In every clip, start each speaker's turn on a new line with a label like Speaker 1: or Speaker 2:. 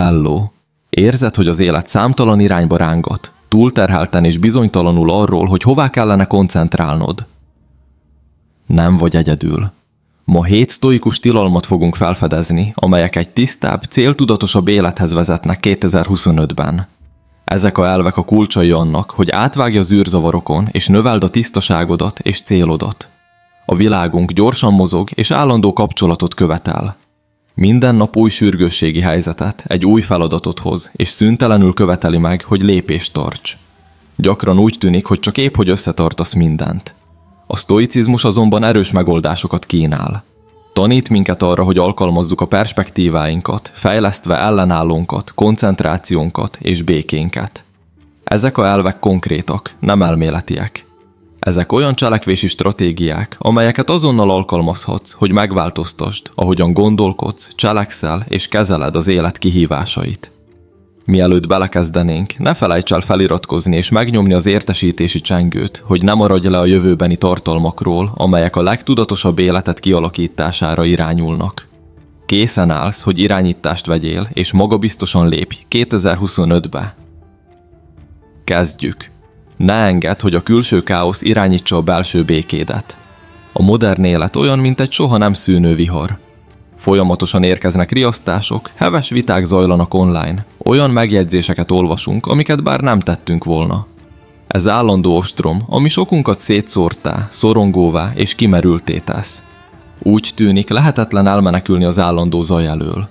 Speaker 1: Hello! Érzed, hogy az élet számtalan irányba rángat, túlterhelten és bizonytalanul arról, hogy hová kellene koncentrálnod? Nem vagy egyedül. Ma 7 sztoikus tilalmat fogunk felfedezni, amelyek egy tisztább, céltudatosabb élethez vezetnek 2025-ben. Ezek a elvek a kulcsai annak, hogy átvágj az űrzavarokon és növeld a tisztaságodat és célodat. A világunk gyorsan mozog és állandó kapcsolatot követel. Minden nap új sürgősségi helyzetet, egy új feladatot hoz, és szüntelenül követeli meg, hogy lépést tarts. Gyakran úgy tűnik, hogy csak épp hogy összetartasz mindent. A sztoicizmus azonban erős megoldásokat kínál. Tanít minket arra, hogy alkalmazzuk a perspektíváinkat, fejlesztve ellenállónkat, koncentrációnkat és békénket. Ezek a elvek konkrétak, nem elméletiek. Ezek olyan cselekvési stratégiák, amelyeket azonnal alkalmazhatsz, hogy megváltoztasd, ahogyan gondolkodsz, cselekszel és kezeled az élet kihívásait. Mielőtt belekezdenénk, ne felejts el feliratkozni és megnyomni az értesítési csengőt, hogy ne maradj le a jövőbeni tartalmakról, amelyek a legtudatosabb életed kialakítására irányulnak. Készen állsz, hogy irányítást vegyél, és magabiztosan lépj 2025-be. Kezdjük! Ne engedd, hogy a külső káosz irányítsa a belső békédet. A modern élet olyan, mint egy soha nem szűnő vihar. Folyamatosan érkeznek riasztások, heves viták zajlanak online, olyan megjegyzéseket olvasunk, amiket bár nem tettünk volna. Ez állandó ostrom, ami sokunkat szétszórtá, szorongóvá és kimerülté tesz. Úgy tűnik, lehetetlen elmenekülni az állandó zaj elől.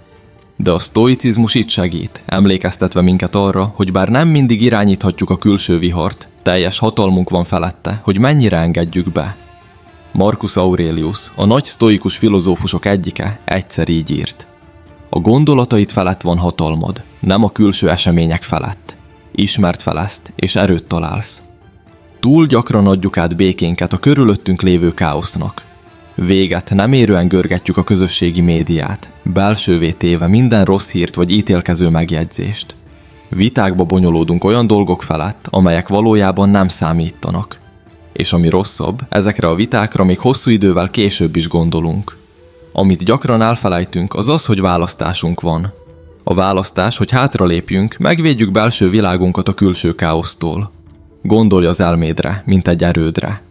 Speaker 1: De a sztoicizmus itt segít, emlékeztetve minket arra, hogy bár nem mindig irányíthatjuk a külső vihart, teljes hatalmunk van felette, hogy mennyire engedjük be. Marcus Aurelius, a nagy sztoikus filozófusok egyike, egyszer így írt. A gondolataid felett van hatalmad, nem a külső események felett. Ismert fel ezt, és erőt találsz. Túl gyakran adjuk át békénket a körülöttünk lévő káosznak. Véget nem érően görgetjük a közösségi médiát, belsővé téve minden rossz hírt vagy ítélkező megjegyzést. Vitákba bonyolódunk olyan dolgok felett, amelyek valójában nem számítanak. És ami rosszabb, ezekre a vitákra még hosszú idővel később is gondolunk. Amit gyakran elfelejtünk, az az, hogy választásunk van. A választás, hogy hátralépjünk, megvédjük belső világunkat a külső káosztól. Gondolj az elmédre, mint egy erődre.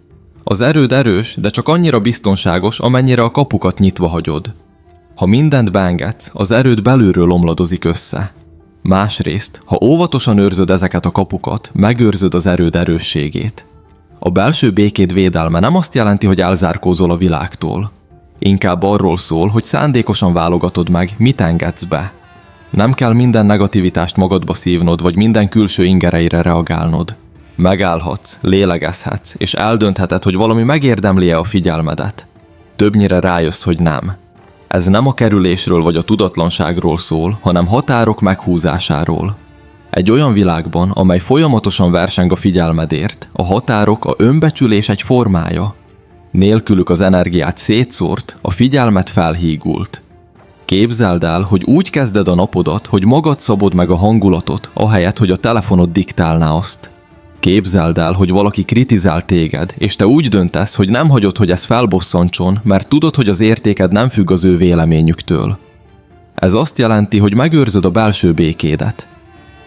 Speaker 1: Az erőd erős, de csak annyira biztonságos, amennyire a kapukat nyitva hagyod. Ha mindent beengedsz, az erőd belülről omladozik össze. Másrészt, ha óvatosan őrzöd ezeket a kapukat, megőrzöd az erőd erősségét. A belső békéd védelme nem azt jelenti, hogy elzárkózol a világtól. Inkább arról szól, hogy szándékosan válogatod meg, mit engedsz be. Nem kell minden negativitást magadba szívnod, vagy minden külső ingereire reagálnod. Megállhatsz, lélegezhetsz, és eldöntheted, hogy valami megérdemli-e a figyelmedet. Többnyire rájössz, hogy nem. Ez nem a kerülésről vagy a tudatlanságról szól, hanem határok meghúzásáról. Egy olyan világban, amely folyamatosan verseng a figyelmedért, a határok a önbecsülés egy formája. Nélkülük az energiát szétszórt, a figyelmet felhígult. Képzeld el, hogy úgy kezded a napodat, hogy magad szabod meg a hangulatot, ahelyett, hogy a telefonod diktálná azt. Képzeld el, hogy valaki kritizál téged, és te úgy döntesz, hogy nem hagyod, hogy ez felbosszantson, mert tudod, hogy az értéked nem függ az ő véleményüktől. Ez azt jelenti, hogy megőrzöd a belső békédet.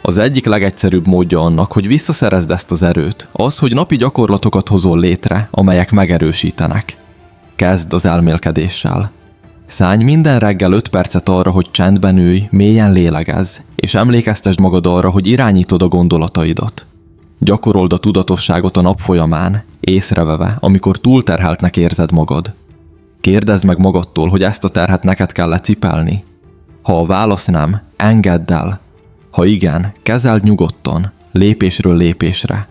Speaker 1: Az egyik legegyszerűbb módja annak, hogy visszaszerezd ezt az erőt, az, hogy napi gyakorlatokat hozol létre, amelyek megerősítenek. Kezd az elmélkedéssel. Szállj minden reggel 5 percet arra, hogy csendben ülj, mélyen lélegezz, és emlékeztesd magad arra, hogy irányítod a gondolataidat. Gyakorold a tudatosságot a nap folyamán, észreveve, amikor túlterheltnek érzed magad. Kérdezd meg magadtól, hogy ezt a terhet neked kell lecipelni. Ha a válasz nem, engedd el. Ha igen, kezeld nyugodtan, lépésről lépésre.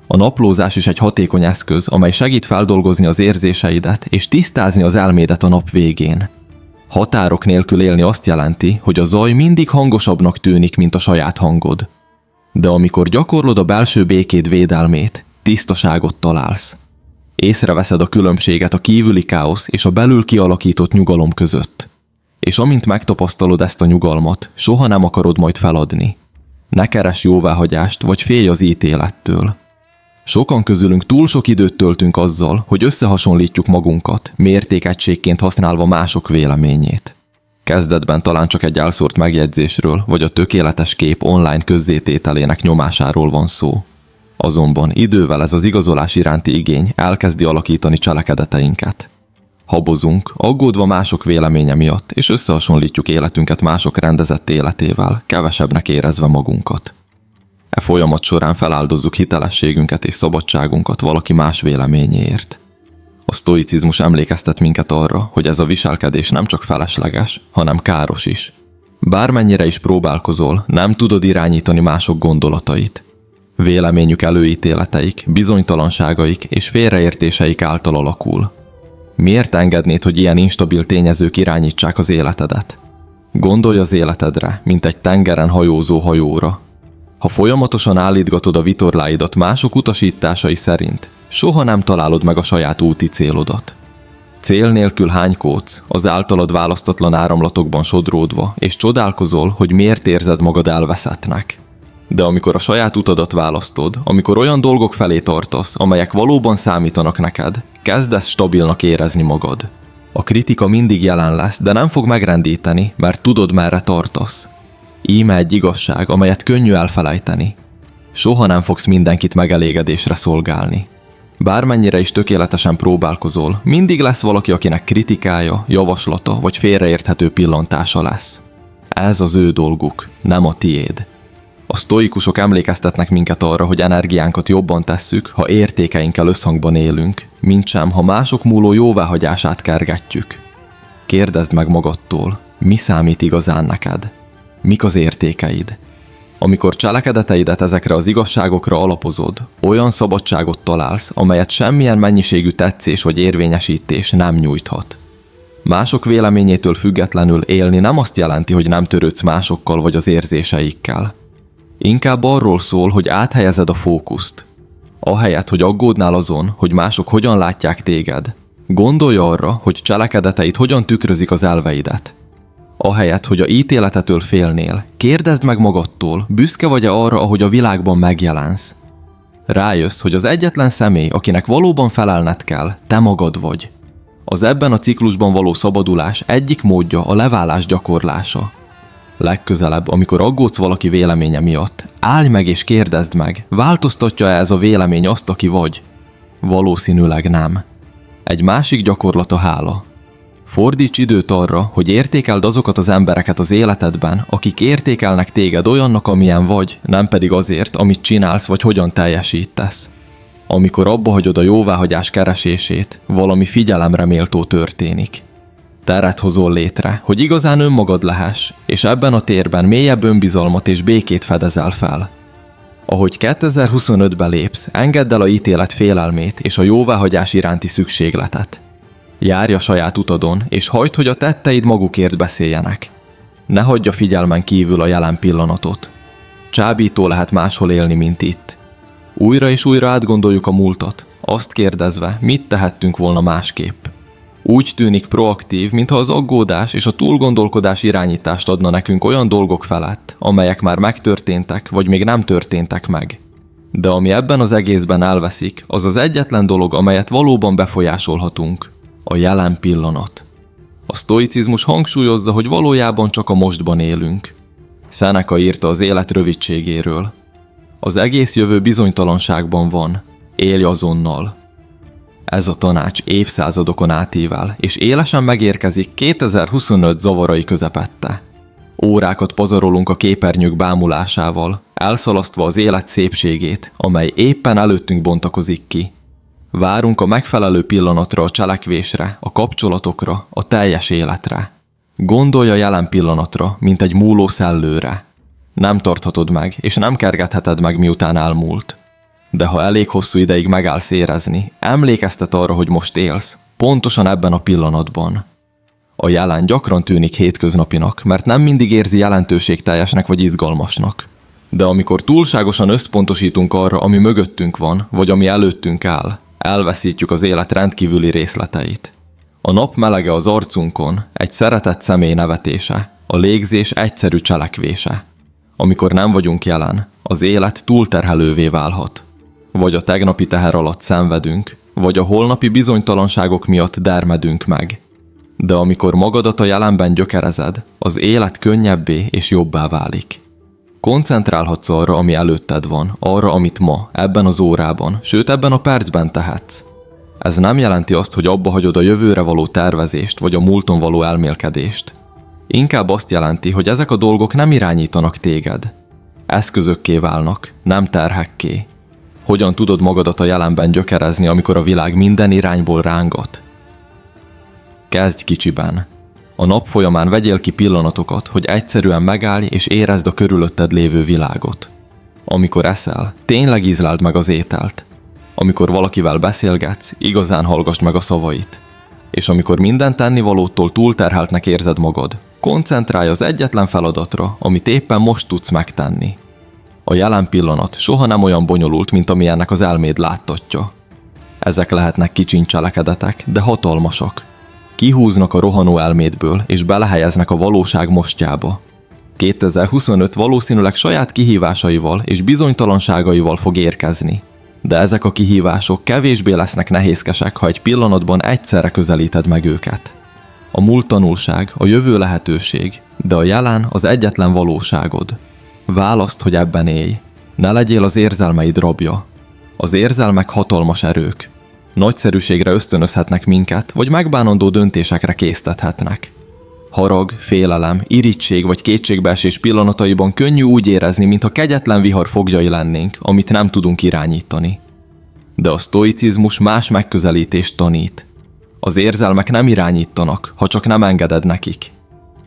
Speaker 1: A naplózás is egy hatékony eszköz, amely segít feldolgozni az érzéseidet és tisztázni az elmédet a nap végén. Határok nélkül élni azt jelenti, hogy a zaj mindig hangosabbnak tűnik, mint a saját hangod. De amikor gyakorlod a belső békéd védelmét, tisztaságot találsz. Észreveszed a különbséget a kívüli káosz és a belül kialakított nyugalom között. És amint megtapasztalod ezt a nyugalmat, soha nem akarod majd feladni. Ne keress jóváhagyást, vagy félj az ítélettől. Sokan közülünk túl sok időt töltünk azzal, hogy összehasonlítjuk magunkat, mértékegységként használva mások véleményét. Kezdetben talán csak egy elszórt megjegyzésről, vagy a tökéletes kép online közzétételének nyomásáról van szó. Azonban idővel ez az igazolás iránti igény elkezdi alakítani cselekedeteinket. Habozunk, aggódva mások véleménye miatt, és összehasonlítjuk életünket mások rendezett életével, kevesebbnek érezve magunkat. E folyamat során feláldozzuk hitelességünket és szabadságunkat valaki más véleményéért. A sztoicizmus emlékeztet minket arra, hogy ez a viselkedés nem csak felesleges, hanem káros is. Bármennyire is próbálkozol, nem tudod irányítani mások gondolatait. Véleményük előítéleteik, bizonytalanságaik és félreértéseik által alakul. Miért engednéd, hogy ilyen instabil tényezők irányítsák az életedet? Gondolj az életedre, mint egy tengeren hajózó hajóra. Ha folyamatosan állítgatod a vitorláidat mások utasításai szerint, soha nem találod meg a saját úti célodat. Cél nélkül hánykódsz, az általad választatlan áramlatokban sodródva, és csodálkozol, hogy miért érzed magad elveszettnek. De amikor a saját utadat választod, amikor olyan dolgok felé tartasz, amelyek valóban számítanak neked, kezdesz stabilnak érezni magad. A kritika mindig jelen lesz, de nem fog megrendíteni, mert tudod, merre tartasz. Íme egy igazság, amelyet könnyű elfelejteni. Soha nem fogsz mindenkit megelégedésre szolgálni. Bármennyire is tökéletesen próbálkozol, mindig lesz valaki, akinek kritikája, javaslata vagy félreérthető pillantása lesz. Ez az ő dolguk, nem a tiéd. A sztoikusok emlékeztetnek minket arra, hogy energiánkat jobban tesszük, ha értékeinkkel összhangban élünk, mintsem, ha mások múló jóváhagyását kergetjük. Kérdezd meg magadtól, mi számít igazán neked? Mik az értékeid? Amikor cselekedeteidet ezekre az igazságokra alapozod, olyan szabadságot találsz, amelyet semmilyen mennyiségű tetszés vagy érvényesítés nem nyújthat. Mások véleményétől függetlenül élni nem azt jelenti, hogy nem törődsz másokkal vagy az érzéseikkel. Inkább arról szól, hogy áthelyezed a fókuszt. Ahelyett, hogy aggódnál azon, hogy mások hogyan látják téged, gondolj arra, hogy cselekedeteid hogyan tükrözik az elveidet. Ahelyett, hogy a ítéletetől félnél, kérdezd meg magadtól, büszke vagy-e arra, ahogy a világban megjelensz. Rájössz, hogy az egyetlen személy, akinek valóban felelned kell, te magad vagy. Az ebben a ciklusban való szabadulás egyik módja a leválás gyakorlása. Legközelebb, amikor aggódsz valaki véleménye miatt, állj meg és kérdezd meg, változtatja ez a vélemény azt, aki vagy? Valószínűleg nem. Egy másik gyakorlat a hála. Fordíts időt arra, hogy értékeld azokat az embereket az életedben, akik értékelnek téged olyannak, amilyen vagy, nem pedig azért, amit csinálsz vagy hogyan teljesítesz. Amikor abba hagyod a jóváhagyás keresését, valami figyelemre méltó történik. Teret hozol létre, hogy igazán önmagad lehess, és ebben a térben mélyebb önbizalmat és békét fedezel fel. Ahogy 2025-be lépsz, engedd el a ítélet félelmét és a jóváhagyás iránti szükségletet. Járj a saját utadon, és hagyd, hogy a tetteid magukért beszéljenek. Ne hagyj a figyelmen kívül a jelen pillanatot. Csábító lehet máshol élni, mint itt. Újra és újra átgondoljuk a múltat, azt kérdezve, mit tehettünk volna másképp. Úgy tűnik proaktív, mintha az aggódás és a túlgondolkodás irányítást adna nekünk olyan dolgok felett, amelyek már megtörténtek, vagy még nem történtek meg. De ami ebben az egészben elveszik, az az egyetlen dolog, amelyet valóban befolyásolhatunk. A jelen pillanat. A sztoicizmus hangsúlyozza, hogy valójában csak a mostban élünk. Seneca írta az élet rövidségéről. Az egész jövő bizonytalanságban van. Élj azonnal. Ez a tanács évszázadokon átível, és élesen megérkezik 2025 zavarai közepette. Órákat pazarolunk a képernyők bámulásával, elszalasztva az élet szépségét, amely éppen előttünk bontakozik ki. Várunk a megfelelő pillanatra a cselekvésre, a kapcsolatokra, a teljes életre. Gondolj a jelen pillanatra, mint egy múló szellőre. Nem tarthatod meg, és nem kergetheted meg, miután elmúlt. De ha elég hosszú ideig megállsz érezni, emlékeztet arra, hogy most élsz, pontosan ebben a pillanatban. A jelen gyakran tűnik hétköznapinak, mert nem mindig érzi jelentőségteljesnek vagy izgalmasnak. De amikor túlságosan összpontosítunk arra, ami mögöttünk van, vagy ami előttünk áll, elveszítjük az élet rendkívüli részleteit. A nap melege az arcunkon, egy szeretett személy nevetése, a légzés egyszerű cselekvése. Amikor nem vagyunk jelen, az élet túlterhelővé válhat. Vagy a tegnapi teher alatt szenvedünk, vagy a holnapi bizonytalanságok miatt dermedünk meg. De amikor magadat a jelenben gyökerezed, az élet könnyebbé és jobbá válik. Koncentrálhatsz arra, ami előtted van, arra, amit ma, ebben az órában, sőt ebben a percben tehetsz. Ez nem jelenti azt, hogy abba hagyod a jövőre való tervezést, vagy a múlton való elmélkedést. Inkább azt jelenti, hogy ezek a dolgok nem irányítanak téged. Eszközökké válnak, nem terhekké. Hogyan tudod magadat a jelenben gyökerezni, amikor a világ minden irányból rángat? Kezdj kicsiben. A nap folyamán vegyél ki pillanatokat, hogy egyszerűen megállj és érezd a körülötted lévő világot. Amikor eszel, tényleg ízleld meg az ételt. Amikor valakivel beszélgetsz, igazán hallgass meg a szavait. És amikor minden tennivalótól túlterheltnek érzed magad, koncentrálj az egyetlen feladatra, amit éppen most tudsz megtenni. A jelen pillanat soha nem olyan bonyolult, mint amilyennek az elméd láttatja. Ezek lehetnek kicsiny cselekedetek, de hatalmasak. Kihúznak a rohanó elmédből, és belehelyeznek a valóság mostjába. 2025 valószínűleg saját kihívásaival és bizonytalanságaival fog érkezni. De ezek a kihívások kevésbé lesznek nehézkesek, ha egy pillanatban egyszerre közelíted meg őket. A múlt tanulság, a jövő lehetőség, de a jelen az egyetlen valóságod. Válaszd, hogy ebben élj. Ne legyél az érzelmeid rabja. Az érzelmek hatalmas erők. Nagyszerűségre ösztönözhetnek minket, vagy megbánandó döntésekre késztethetnek. Harag, félelem, irigység vagy kétségbeesés pillanataiban könnyű úgy érezni, mintha kegyetlen vihar foglyai lennénk, amit nem tudunk irányítani. De a sztoicizmus más megközelítést tanít. Az érzelmek nem irányítanak, ha csak nem engeded nekik.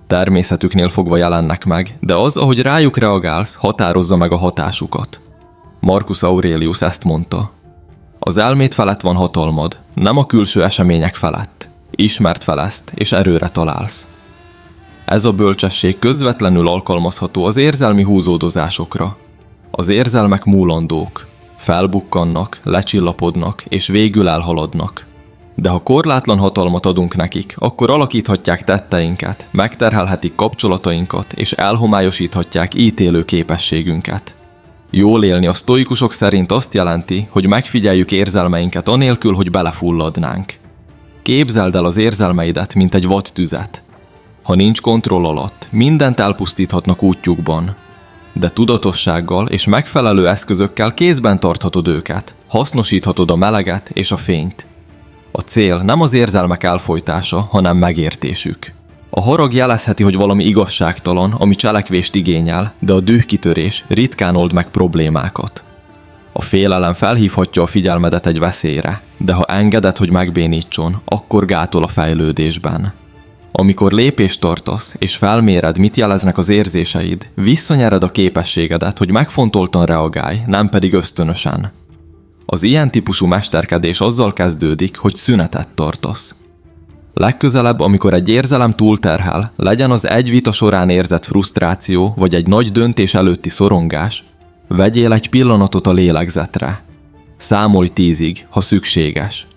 Speaker 1: Természetüknél fogva jelennek meg, de az, ahogy rájuk reagálsz, határozza meg a hatásukat. Marcus Aurelius ezt mondta. Az elméd felett van hatalmad, nem a külső események felett. Ismerd fel ezt, és erőre találsz. Ez a bölcsesség közvetlenül alkalmazható az érzelmi húzódozásokra. Az érzelmek múlandók. Felbukkannak, lecsillapodnak, és végül elhaladnak. De ha korlátlan hatalmat adunk nekik, akkor alakíthatják tetteinket, megterhelhetik kapcsolatainkat, és elhomályosíthatják ítélő képességünket. Jól élni a sztoikusok szerint azt jelenti, hogy megfigyeljük érzelmeinket anélkül, hogy belefulladnánk. Képzeld el az érzelmeidet, mint egy vadtüzet. Ha nincs kontroll alatt, mindent elpusztíthatnak útjukban. De tudatossággal és megfelelő eszközökkel kézben tarthatod őket, hasznosíthatod a meleget és a fényt. A cél nem az érzelmek elfojtása, hanem megértésük. A harag jelezheti, hogy valami igazságtalan, ami cselekvést igényel, de a dühkitörés ritkán old meg problémákat. A félelem felhívhatja a figyelmedet egy veszélyre, de ha engeded, hogy megbénítson, akkor gátol a fejlődésben. Amikor lépést tartasz, és felméred, mit jeleznek az érzéseid, visszanyered a képességedet, hogy megfontoltan reagálj, nem pedig ösztönösen. Az ilyen típusú mesterkedés azzal kezdődik, hogy szünetet tartasz. Legközelebb, amikor egy érzelem túlterhel, legyen az egy vita során érzett frusztráció, vagy egy nagy döntés előtti szorongás, vegyél egy pillanatot a lélegzetre. Számolj 10-ig, ha szükséges.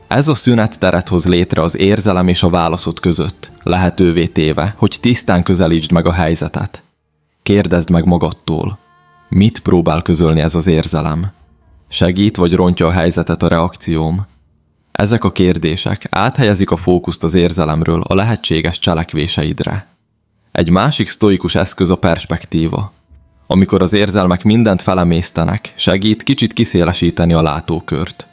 Speaker 1: Ez a szünet teret hoz létre az érzelem és a válaszod között, lehetővé téve, hogy tisztán közelítsd meg a helyzetet. Kérdezd meg magadtól, mit próbál közölni ez az érzelem? Segít vagy rontja a helyzetet a reakcióm? Ezek a kérdések áthelyezik a fókuszt az érzelemről a lehetséges cselekvéseidre. Egy másik sztoikus eszköz a perspektíva. Amikor az érzelmek mindent felemésztenek, segít kicsit kiszélesíteni a látókört.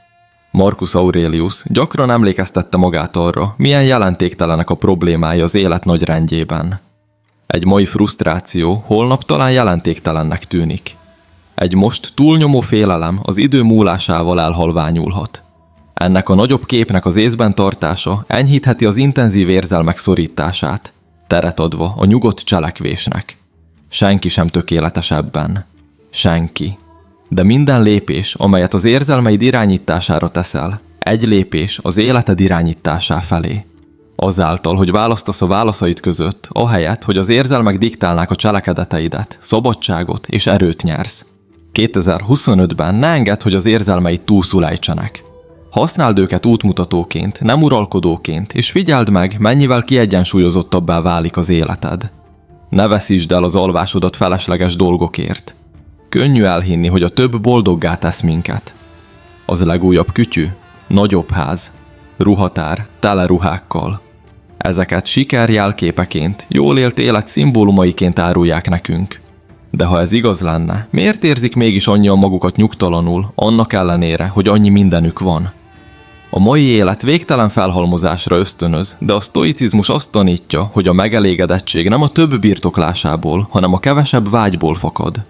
Speaker 1: Marcus Aurelius gyakran emlékeztette magát arra, milyen jelentéktelenek a problémái az élet nagy rendjében. Egy mai frusztráció holnap talán jelentéktelennek tűnik. Egy most túlnyomó félelem az idő múlásával elhalványulhat. Ennek a nagyobb képnek az észben tartása enyhítheti az intenzív érzelmek szorítását, teret adva a nyugodt cselekvésnek. Senki sem tökéletes ebben. Senki. De minden lépés, amelyet az érzelmeid irányítására teszel, egy lépés az életed irányításá felé. Azáltal, hogy választasz a válaszaid között, ahelyett, hogy az érzelmek diktálnák a cselekedeteidet, szabadságot és erőt nyersz. 2025-ben ne engedd, hogy az érzelmeid túlszulejtsenek. Használd őket útmutatóként, nem uralkodóként, és figyeld meg, mennyivel kiegyensúlyozottabbá válik az életed. Ne veszítsd el az alvásodat felesleges dolgokért. Könnyű elhinni, hogy a több boldoggá tesz minket. Az legújabb kütyű, nagyobb ház, ruhatár, tele ruhákkal. Ezeket siker jelképeként, jól élt élet szimbólumaiként árulják nekünk. De ha ez igaz lenne, miért érzik mégis annyian magukat nyugtalanul, annak ellenére, hogy annyi mindenük van? A mai élet végtelen felhalmozásra ösztönöz, de a sztoicizmus azt tanítja, hogy a megelégedettség nem a több birtoklásából, hanem a kevesebb vágyból fakad.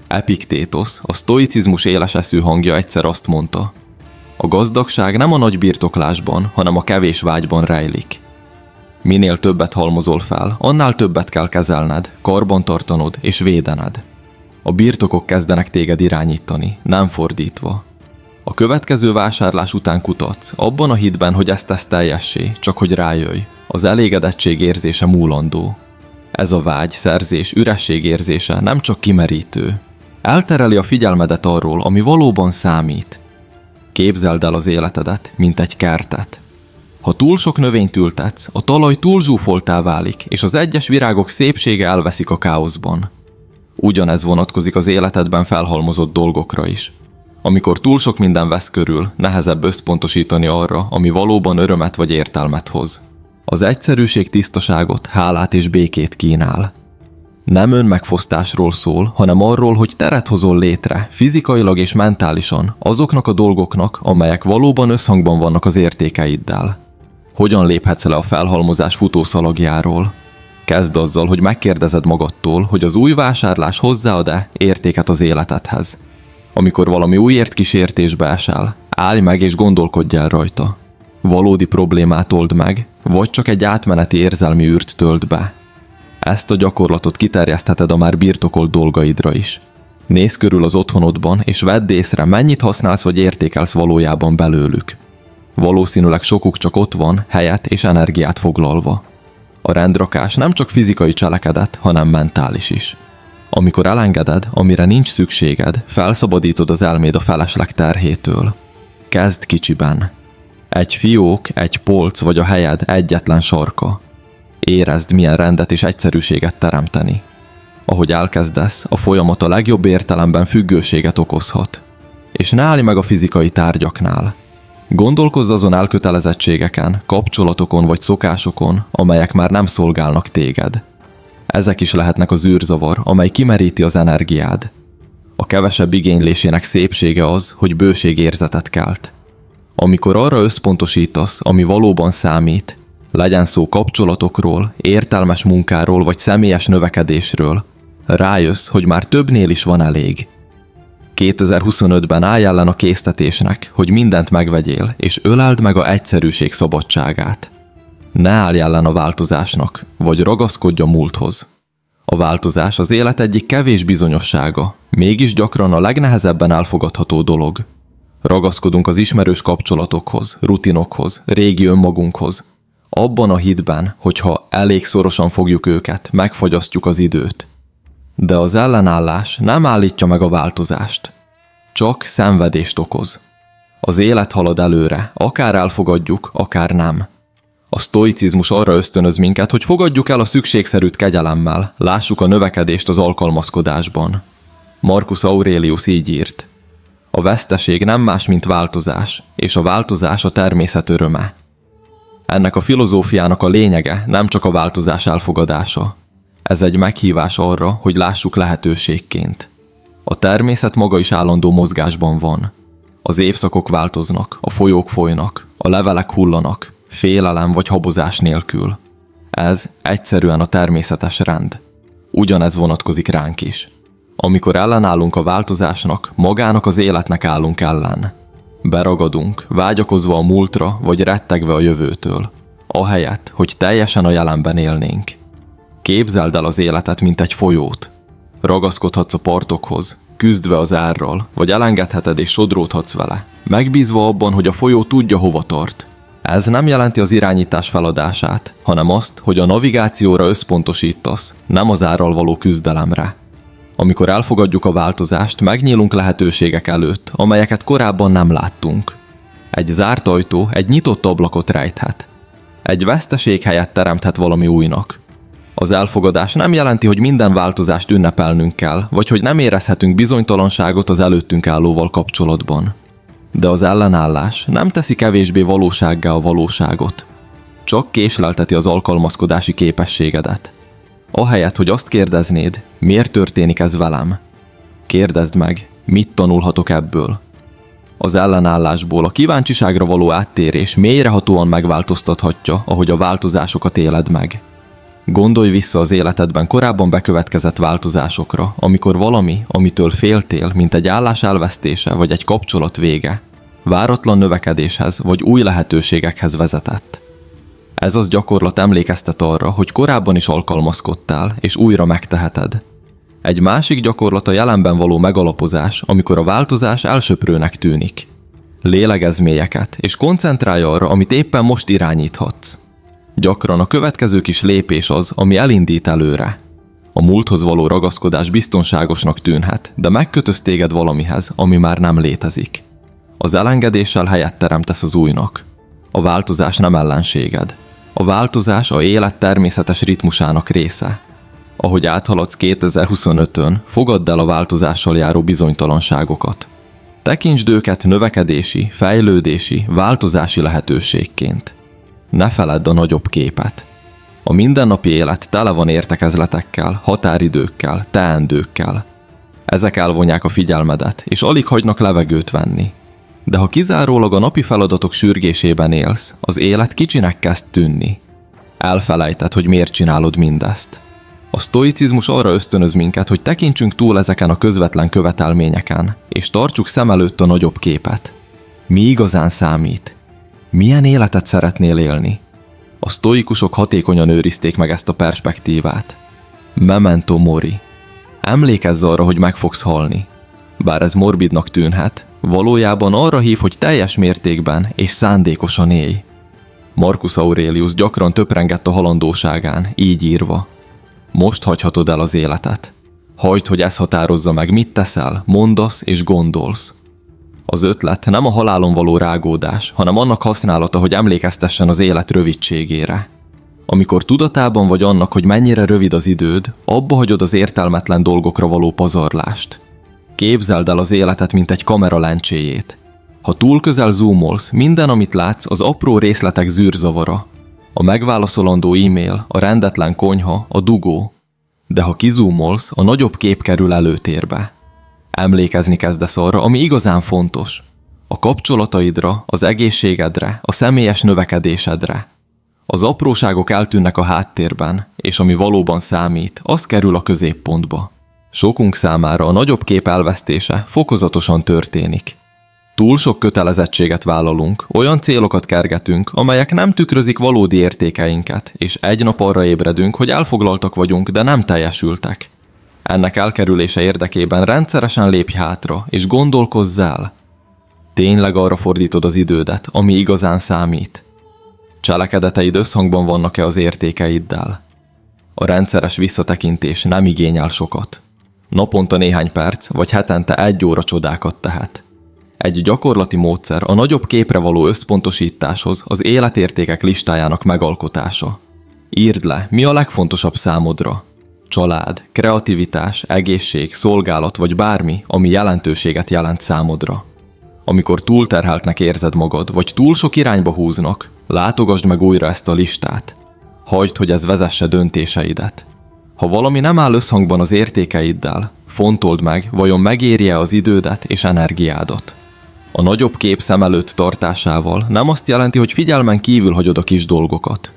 Speaker 1: Epiktétosz, a sztoicizmus éles eszű hangja egyszer azt mondta: a gazdagság nem a nagy birtoklásban, hanem a kevés vágyban rejlik. Minél többet halmozol fel, annál többet kell kezelned, karbantartanod és védened. A birtokok kezdenek téged irányítani, nem fordítva. A következő vásárlás után kutatsz, abban a hitben, hogy ezt tesz teljessé, csak hogy rájöjj. Az elégedettség érzése múlandó. Ez a vágy, szerzés, üresség érzése nem csak kimerítő. Eltereli a figyelmedet arról, ami valóban számít. Képzeld el az életedet, mint egy kertet. Ha túl sok növényt ültetsz, a talaj túl zsúfoltá válik, és az egyes virágok szépsége elveszik a káoszban. Ugyanez vonatkozik az életedben felhalmozott dolgokra is. Amikor túl sok minden vesz körül, nehezebb összpontosítani arra, ami valóban örömet vagy értelmet hoz. Az egyszerűség tisztaságot, hálát és békét kínál. Nem önmegfosztásról szól, hanem arról, hogy teret hozol létre, fizikailag és mentálisan, azoknak a dolgoknak, amelyek valóban összhangban vannak az értékeiddel. Hogyan léphetsz le a felhalmozás futószalagjáról? Kezd azzal, hogy megkérdezed magadtól, hogy az új vásárlás hozzáad-e értéket az életedhez. Amikor valami újért kísértésbe esel, állj meg és gondolkodj el rajta. Valódi problémát old meg, vagy csak egy átmeneti érzelmi űrt tölt be. Ezt a gyakorlatot kiterjesztheted a már birtokolt dolgaidra is. Nézz körül az otthonodban, és vedd észre, mennyit használsz vagy értékelsz valójában belőlük. Valószínűleg sokuk csak ott van, helyet és energiát foglalva. A rendrakás nem csak fizikai cselekedet, hanem mentális is. Amikor elengeded, amire nincs szükséged, felszabadítod az elméd a felesleg terhétől. Kezd kicsiben. Egy fiók, egy polc vagy a helyed egyetlen sarka. Érezd, milyen rendet és egyszerűséget teremteni. Ahogy elkezdesz, a folyamat a legjobb értelemben függőséget okozhat. És ne állj meg a fizikai tárgyaknál. Gondolkozz azon elkötelezettségeken, kapcsolatokon vagy szokásokon, amelyek már nem szolgálnak téged. Ezek is lehetnek az űrzavar, amely kimeríti az energiád. A kevesebb igénylésének szépsége az, hogy bőségérzetet kelt. Amikor arra összpontosítasz, ami valóban számít, legyen szó kapcsolatokról, értelmes munkáról vagy személyes növekedésről, rájössz, hogy már többnél is van elég. 2025-ben állj ellen a késztetésnek, hogy mindent megvegyél, és öleld meg a egyszerűség szabadságát. Ne állj ellen a változásnak, vagy ragaszkodj a múlthoz. A változás az élet egyik kevés bizonyossága, mégis gyakran a legnehezebben elfogadható dolog. Ragaszkodunk az ismerős kapcsolatokhoz, rutinokhoz, régi önmagunkhoz. Abban a hitben, hogy ha elég szorosan fogjuk őket, megfagyasztjuk az időt. De az ellenállás nem állítja meg a változást. Csak szenvedést okoz. Az élet halad előre, akár elfogadjuk, akár nem. A sztoicizmus arra ösztönöz minket, hogy fogadjuk el a szükségszerűt kegyelemmel, lássuk a növekedést az alkalmazkodásban. Marcus Aurelius így írt: a veszteség nem más, mint változás, és a változás a természet öröme. Ennek a filozófiának a lényege nem csak a változás elfogadása. Ez egy meghívás arra, hogy lássuk lehetőségként. A természet maga is állandó mozgásban van. Az évszakok változnak, a folyók folynak, a levelek hullanak, félelem vagy habozás nélkül. Ez egyszerűen a természetes rend. Ugyanez vonatkozik ránk is. Amikor ellenállunk a változásnak, magának az életnek állunk ellen. Beragadunk, vágyakozva a múltra, vagy rettegve a jövőtől, ahelyett, hogy teljesen a jelenben élnénk. Képzeld el az életet, mint egy folyót. Ragaszkodhatsz a partokhoz, küzdve az árral, vagy elengedheted és sodródhatsz vele, megbízva abban, hogy a folyó tudja, hova tart. Ez nem jelenti az irányítás feladását, hanem azt, hogy a navigációra összpontosítasz, nem az árral való küzdelemre. Amikor elfogadjuk a változást, megnyílunk lehetőségek előtt, amelyeket korábban nem láttunk. Egy zárt ajtó egy nyitott ablakot rejthet. Egy veszteség helyett teremthet valami újnak. Az elfogadás nem jelenti, hogy minden változást ünnepelnünk kell, vagy hogy nem érezhetünk bizonytalanságot az előttünk állóval kapcsolatban. De az ellenállás nem teszi kevésbé valósággá a valóságot. csak késlelteti az alkalmazkodási képességedet. Ahelyett, hogy azt kérdeznéd, miért történik ez velem? Kérdezd meg, mit tanulhatok ebből? Az ellenállásból a kíváncsiságra való áttérés mélyrehatóan megváltoztathatja, ahogy a változásokat éled meg. Gondolj vissza az életedben korábban bekövetkezett változásokra, amikor valami, amitől féltél, mint egy állás elvesztése vagy egy kapcsolat vége, váratlan növekedéshez vagy új lehetőségekhez vezetett. Ez az gyakorlat emlékeztet arra, hogy korábban is alkalmazkodtál, és újra megteheted. Egy másik gyakorlat a jelenben való megalapozás, amikor a változás elsöprőnek tűnik. Lélegezz mélyeket, és koncentrálj arra, amit éppen most irányíthatsz. Gyakran a következő kis lépés az, ami elindít előre. A múlthoz való ragaszkodás biztonságosnak tűnhet, de megkötöz téged valamihez, ami már nem létezik. Az elengedéssel helyet teremtesz az újnak. A változás nem ellenséged. A változás a élet természetes ritmusának része. Ahogy áthaladsz 2025-ön, fogadd el a változással járó bizonytalanságokat. Tekintsd őket növekedési, fejlődési, változási lehetőségként. Ne feledd a nagyobb képet. A mindennapi élet tele van értekezletekkel, határidőkkel, teendőkkel. Ezek elvonják a figyelmedet, és alig hagynak levegőt venni. De ha kizárólag a napi feladatok sürgésében élsz, az élet kicsinek kezd tűnni. Elfelejted, hogy miért csinálod mindezt. A sztoicizmus arra ösztönöz minket, hogy tekintsünk túl ezeken a közvetlen követelményeken, és tartsuk szem előtt a nagyobb képet. Mi igazán számít? Milyen életet szeretnél élni? A sztoikusok hatékonyan őrizték meg ezt a perspektívát. Memento mori. Emlékezz arra, hogy meg fogsz halni. Bár ez morbidnak tűnhet, valójában arra hív, hogy teljes mértékben és szándékosan élj. Marcus Aurelius gyakran töprengett a halandóságán, így írva. Most hagyhatod el az életet. Hagyd, hogy ez határozza meg, mit teszel, mondasz és gondolsz. Az ötlet nem a halálon való rágódás, hanem annak használata, hogy emlékeztessen az élet rövidségére. Amikor tudatában vagy annak, hogy mennyire rövid az időd, abba hagyod az értelmetlen dolgokra való pazarlást. Képzeld el az életet, mint egy kamera lencséjét. Ha túl közel zoomolsz, minden, amit látsz, az apró részletek zűrzavara. A megválaszolandó e-mail, a rendetlen konyha, a dugó. De ha kizoomolsz, a nagyobb kép kerül előtérbe. Emlékezni kezdesz arra, ami igazán fontos. A kapcsolataidra, az egészségedre, a személyes növekedésedre. Az apróságok eltűnnek a háttérben, és ami valóban számít, az kerül a középpontba. Sokunk számára a nagyobb kép elvesztése fokozatosan történik. Túl sok kötelezettséget vállalunk, olyan célokat kergetünk, amelyek nem tükrözik valódi értékeinket, és egy nap arra ébredünk, hogy elfoglaltak vagyunk, de nem teljesültek. Ennek elkerülése érdekében rendszeresen lépj hátra, és gondolkozz el. Tényleg arra fordítod az idődet, ami igazán számít. Cselekedeteid összhangban vannak-e az értékeiddel? A rendszeres visszatekintés nem igényel sokat. Naponta néhány perc, vagy hetente 1 óra csodákat tehet. Egy gyakorlati módszer a nagyobb képre való összpontosításhoz az életértékek listájának megalkotása. Írd le, mi a legfontosabb számodra. Család, kreativitás, egészség, szolgálat vagy bármi, ami jelentőséget jelent számodra. Amikor túlterheltnek érzed magad, vagy túl sok irányba húznak, látogasd meg újra ezt a listát. Hagyd, hogy ez vezesse döntéseidet. Ha valami nem áll összhangban az értékeiddel, fontold meg, vajon megéri-e az idődet és energiádat. A nagyobb kép szem előtt tartásával nem azt jelenti, hogy figyelmen kívül hagyod a kis dolgokat.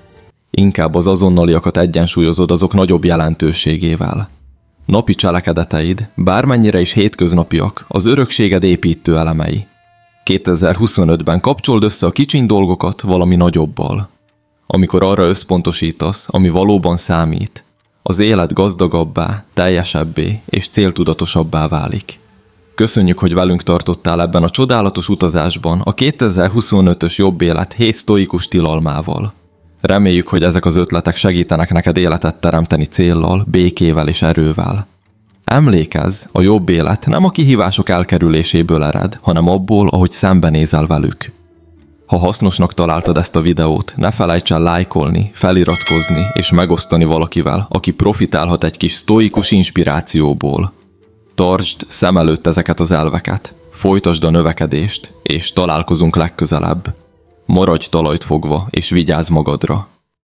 Speaker 1: Inkább az azonnaliakat egyensúlyozod azok nagyobb jelentőségével. Napi cselekedeteid, bármennyire is hétköznapiak, az örökséged építő elemei. 2025-ben kapcsold össze a kicsiny dolgokat valami nagyobbal. Amikor arra összpontosítasz, ami valóban számít, az élet gazdagabbá, teljesebbé és céltudatosabbá válik. Köszönjük, hogy velünk tartottál ebben a csodálatos utazásban a 2025-ös jobb élet 7 sztoikus tilalmával. Reméljük, hogy ezek az ötletek segítenek neked életet teremteni céllal, békével és erővel. Emlékezz, a jobb élet nem a kihívások elkerüléséből ered, hanem abból, ahogy szembenézel velük. Ha hasznosnak találtad ezt a videót, ne felejts el lájkolni, feliratkozni és megosztani valakivel, aki profitálhat egy kis sztoikus inspirációból. Tartsd szem előtt ezeket az elveket, folytasd a növekedést, és találkozunk legközelebb. Maradj talajt fogva, és vigyázz magadra.